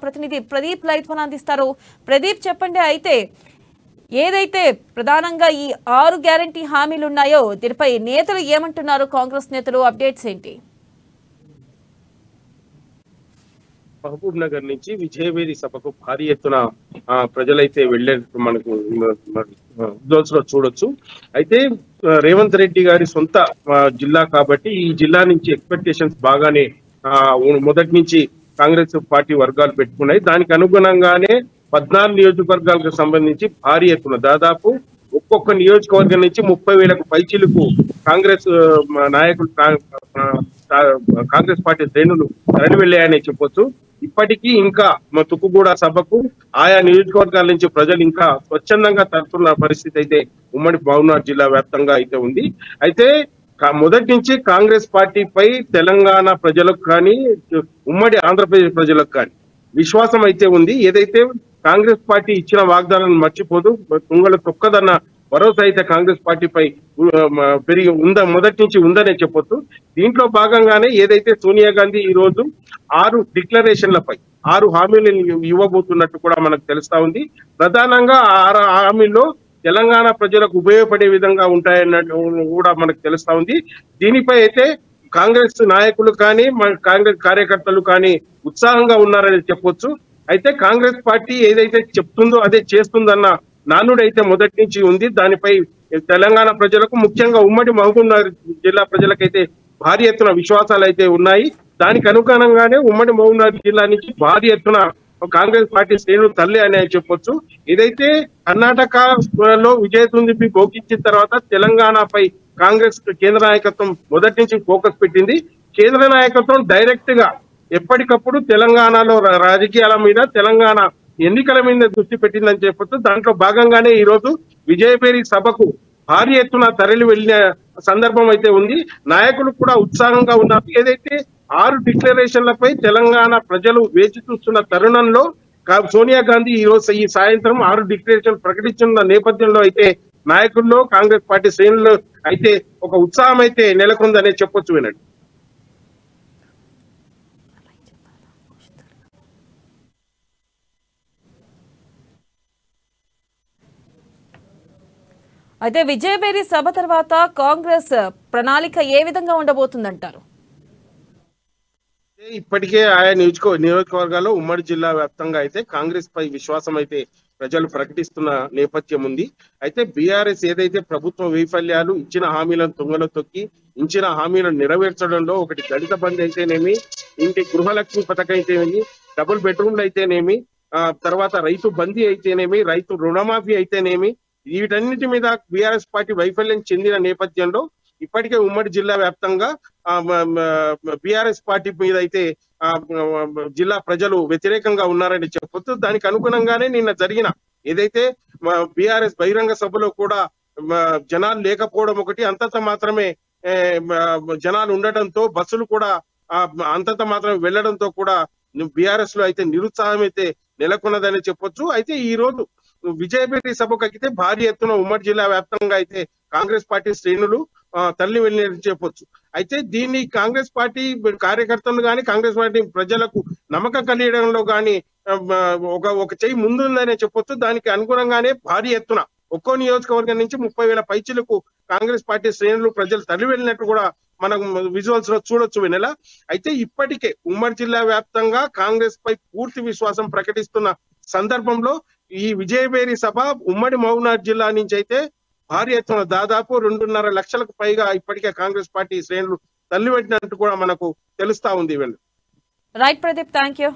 ప్రతినిధి ప్రదీప్ లైవ్ అందిస్తారు. ప్రదీప్ చెప్పండి, అయితే ఏదైతే ప్రధానంగా ఈ 6 గ్యారంటీ హామీలు ఉన్నాయో దీనిపై నేతలు ఏమంటున్నారు? కాంగ్రెస్ నేతలు అప్డేట్స్ ఏంటి? మహబూబ్ నగర్ నుంచి విజయవేది సభకు భారీ ఎత్తున ప్రజలైతే వెళ్లేట్టు మనకు విజువల్స్ లో చూడొచ్చు. అయితే రేవంత్ రెడ్డి గారి సొంత జిల్లా కాబట్టి ఈ జిల్లా నుంచి ఎక్స్పెక్టేషన్స్ బాగానే మొదటి నుంచి కాంగ్రెస్ పార్టీ వర్గాలు పెట్టుకున్నాయి. దానికి అనుగుణంగానే 14 నియోజకవర్గాలకు సంబంధించి భారీ ఎత్తున దాదాపు ఒక్కొక్క నియోజకవర్గం నుంచి 30,000కు పైచిలకు కాంగ్రెస్ నాయకులు కాంగ్రెస్ పార్టీ శ్రేణులు తరలి వెళ్ళాయని చెప్పొచ్చు. ఇప్పటికీ ఇంకా తుక్కుగూడ సభకు ఆయా నియోజకవర్గాల నుంచి ప్రజలు ఇంకా స్వచ్ఛందంగా తరచున్న పరిస్థితి అయితే ఉమ్మడి మహబూబ్నగర్ జిల్లా వ్యాప్తంగా అయితే ఉంది. అయితే మొదటి నుంచి కాంగ్రెస్ పార్టీపై తెలంగాణ ప్రజలకు కానీ ఉమ్మడి ఆంధ్రప్రదేశ్ ప్రజలకు కానీ విశ్వాసం అయితే ఉంది. ఏదైతే కాంగ్రెస్ పార్టీ ఇచ్చిన వాగ్దానాన్ని మర్చిపోదు, తుంగలు తొక్కదన్న భరోసా అయితే కాంగ్రెస్ పార్టీపై పెరిగి మొదటి నుంచి ఉందనే చెప్పొచ్చు. దీంట్లో భాగంగానే ఏదైతే సోనియా గాంధీ ఈ రోజు 6 డిక్లరేషన్లపై 6 హామీలు ఇవ్వబోతున్నట్టు కూడా మనకు తెలుస్తా ఉంది. ప్రధానంగా 6 హామీల్లో తెలంగాణ ప్రజలకు ఉపయోగపడే విధంగా ఉంటాయన్నట్టు కూడా మనకు తెలుస్తా ఉంది. దీనిపై అయితే కాంగ్రెస్ నాయకులు కానీ కాంగ్రెస్ కార్యకర్తలు కానీ ఉత్సాహంగా ఉన్నారని చెప్పొచ్చు. అయితే కాంగ్రెస్ పార్టీ ఏదైతే చెప్తుందో అదే చేస్తుందన్న నానుడు అయితే మొదటి నుంచి ఉంది. దానిపై తెలంగాణ ప్రజలకు ముఖ్యంగా ఉమ్మడి మహబూబ్ నగర్ జిల్లా ప్రజలకైతే భారీ ఎత్తున విశ్వాసాలు అయితే ఉన్నాయి. దానికి అనుగుణంగానే ఉమ్మడి మహబూబ్ నగర్ జిల్లా నుంచి భారీ ఎత్తున కాంగ్రెస్ పార్టీ శ్రేణులు తల్లి అని చెప్పొచ్చు. ఏదైతే కర్ణాటకలో విజయదుందుభి భోగించిన తర్వాత తెలంగాణపై కాంగ్రెస్ కేంద్ర నాయకత్వం మొదటి నుంచి ఫోకస్ పెట్టింది. కేంద్ర నాయకత్వం డైరెక్ట్ గా ఎప్పటికప్పుడు తెలంగాణలో రాజకీయాల మీద, తెలంగాణ ఎన్నికల మీద దృష్టి పెట్టిందని చెప్పొచ్చు. దాంట్లో భాగంగానే ఈ రోజు విజయవేరి సభకు భారీ ఎత్తున తరలి వెళ్లిన సందర్భం అయితే ఉంది. నాయకులు కూడా ఉత్సాహంగా ఉన్నారు. ఏదైతే 6 డిక్లరేషన్లపై తెలంగాణ ప్రజలు వేచి చూస్తున్న తరుణంలో సోనియా గాంధీ ఈ సాయంత్రం 6 డిక్లరేషన్ ప్రకటించిన నేపథ్యంలో అయితే నాయకుల్లో కాంగ్రెస్ పార్టీ శ్రేణుల్లో అయితే ఒక ఉత్సాహం అయితే నెలకొందనే చెప్పొచ్చు. వినండి. అయితే విజయవేరి సభ తర్వాత కాంగ్రెస్ ప్రణాళిక ఏ విధంగా ఉండబోతుందంటారు? ఇప్పటికే ఆయా నియోజకవర్గాల్లో ఉమ్మడి జిల్లా వ్యాప్తంగా అయితే కాంగ్రెస్ పై విశ్వాసం అయితే ప్రజలు ప్రకటిస్తున్న నేపథ్యం ఉంది. అయితే బీఆర్ఎస్ ఏదైతే ప్రభుత్వ వైఫల్యాలు, ఇచ్చిన హామీలను తుంగలో తొక్కి ఇచ్చిన హామీలను నెరవేర్చడంలో ఒకటి దళిత బంధు అయితేనేమి, ఇంటి గృహలక్ష్మి పథకం అయితేనేమి, డబుల్ బెడ్రూమ్లు అయితేనేమి, తర్వాత రైతు బందీ అయితేనేమి, రైతు రుణమాఫీ అయితేనేమి, వీటన్నిటి మీద బీఆర్ఎస్ పార్టీ వైఫల్యం చెందిన నేపథ్యంలో ఇప్పటికే ఉమ్మడి జిల్లా వ్యాప్తంగా బీఆర్ఎస్ పార్టీ మీద అయితే జిల్లా ప్రజలు వ్యతిరేకంగా ఉన్నారని చెప్పొచ్చు. దానికి అనుగుణంగానే నిన్న జరిగిన ఏదైతే బీఆర్ఎస్ బహిరంగ సభలో కూడా జనాలు లేకపోవడం ఒకటి, అంతంత మాత్రమే జనాలు ఉండటంతో బస్సులు కూడా అంతంత మాత్రమే వెళ్లడంతో కూడా బీఆర్ఎస్ లో అయితే నిరుత్సాహం అయితే నెలకొన్నదని చెప్పొచ్చు. అయితే ఈ రోజు విజయవేరి సభకు అయితే భారీ ఎత్తున ఉమ్మడి జిల్లా వ్యాప్తంగా అయితే కాంగ్రెస్ పార్టీ శ్రేణులు తల్లి వెళ్ళినట్టు చెప్పొచ్చు. అయితే దీన్ని కాంగ్రెస్ పార్టీ కార్యకర్తలు కానీ కాంగ్రెస్ పార్టీ ప్రజలకు నమ్మకం కలిగడంలో కానీ ఒక చెయ్యి ముందుందనే చెప్పొచ్చు. దానికి అనుగుణంగానే భారీ ఎత్తున ఒక్కో నియోజకవర్గం నుంచి 30,000 పైచిలకు కాంగ్రెస్ పార్టీ శ్రేణులు ప్రజలు తల్లి వెళ్ళినట్టు కూడా మనం విజువల్స్ లో చూడొచ్చు. వెనెల అయితే ఇప్పటికే ఉమ్మడి జిల్లా వ్యాప్తంగా కాంగ్రెస్ పై పూర్తి విశ్వాసం ప్రకటిస్తున్న సందర్భంలో ఈ విజయవేరి సభ ఉమ్మడి మహబూబ్నగర్ జిల్లా నుంచి అయితే భారీ ఎత్తున దాదాపు 2.5 లక్షలకు పైగా ఇప్పటికే కాంగ్రెస్ పార్టీ శ్రేణులు తల్లిపెట్టినట్టు కూడా మనకు తెలుస్తా ఉంది. Right Pradeep, thank you.